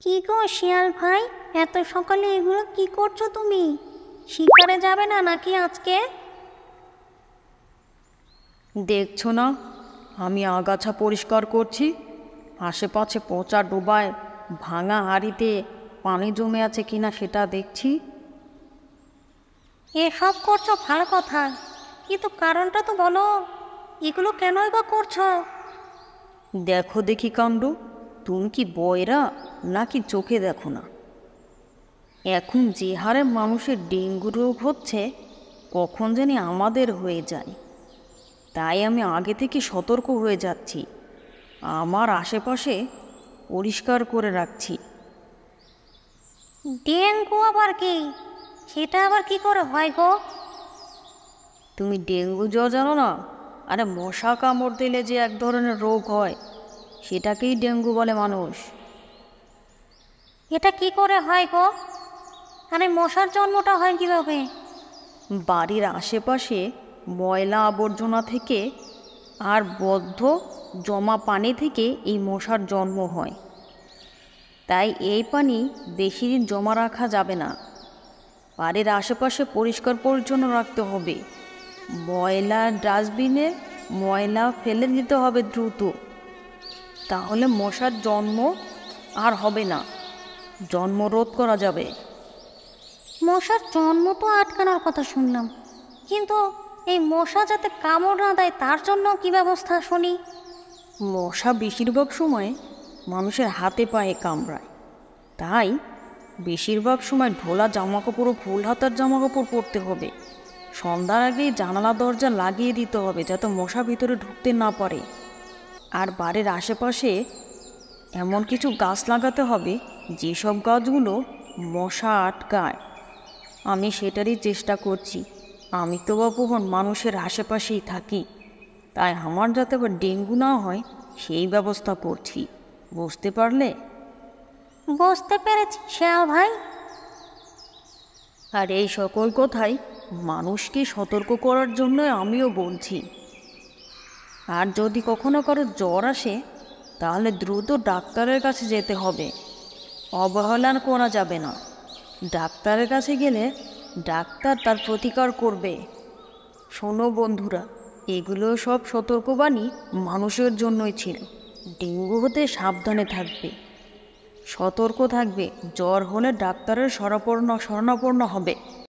কি গো শিয়াল ভাই, এত সকালে এগুলো কি করছো তুমি? শিকারে যাবে না নাকি আজকে? দেখছো না, আমি আগাছা পরিষ্কার করছি। আশেপাশে পচা ডোবায় ভাঙা হাঁড়িতে পানি জমে আছে কিনা সেটা দেখছি। এসব করছো ভালো কথা, কিন্তু কারণটা তো বলো, এগুলো কেনই বা করছো? দেখো দেখি কাণ্ড, তুমি কি বয়রা নাকি চোখে দেখো না? এখন যে হারে মানুষের ডেঙ্গু রোগ হচ্ছে, কখন জানি আমাদের হয়ে যায়। তাই আমি আগে থেকে সতর্ক হয়ে যাচ্ছি, আমার আশেপাশে পরিষ্কার করে রাখছি। ডেঙ্গু আবার কি? সেটা আবার কি করে হয় গো? তুমি ডেঙ্গু জ্বর জানো না? আরে মশা কামড় দিলে যে এক ধরনের রোগ হয়, সেটাকেই ডেঙ্গু বলে মানুষ। এটা কি করে হয় গো? আরে মশার জন্মটা হয় কিভাবে? বাড়ির আশেপাশে ময়লা আবর্জনা থেকে আর বদ্ধ জমা পানি থেকে এই মশার জন্ম হয়। তাই এই পানি বেশি দিন জমা রাখা যাবে না। বাড়ির আশেপাশে পরিষ্কার পরিচ্ছন্ন রাখতে হবে। ময়লার ডাস্টবিনে ময়লা ফেলে দিতে হবে দ্রুত। তাহলে মশার জন্ম আর হবে না, জন্ম রোধ করা যাবে। মশার জন্ম তো আটকানোর কথা শুনলাম, কিন্তু এই মশা যাতে কামড় না দেয় তার জন্য কি ব্যবস্থা শুনি? মশা বেশিরভাগ সময় মানুষের হাতে পায়ে কামড়ায়, তাই বেশিরভাগ সময় ঢোলা জামাকাপড় ও ফুল হাতার জামাকাপড় পরতে হবে। সন্ধ্যার আগেই জানালা দরজা লাগিয়ে দিতে হবে যাতে মশা ভিতরে ঢুকতে না পারে। আর বাড়ির আশেপাশে এমন কিছু গাছ লাগাতে হবে যেসব গাছগুলো মশা আটকায়। আমি সেটারই চেষ্টা করছি। আমি তো বাবু মানুষের আশেপাশেই থাকি, তাই আমার যাতে আবার ডেঙ্গু না হয় সেই ব্যবস্থা করছি। বুঝতে পারলে? বুঝতে পেরেছি শিয়াল ভাই। আর এই সকল কথাই মানুষকে সতর্ক করার জন্য আমিও বলছি। আর যদি কখনো কারো জ্বর আসে, তাহলে দ্রুত ডাক্তারের কাছে যেতে হবে। অবহেলা করা যাবে না। ডাক্তারের কাছে গেলে ডাক্তার তার প্রতিকার করবে। শোনো বন্ধুরা, এগুলো সব সতর্কবাণী মানুষের জন্যই ছিল। ডেঙ্গু হতে সাবধানে থাকবে, সতর্ক থাকবে। জ্বর হলে ডাক্তারের শরণাপন্ন হবে।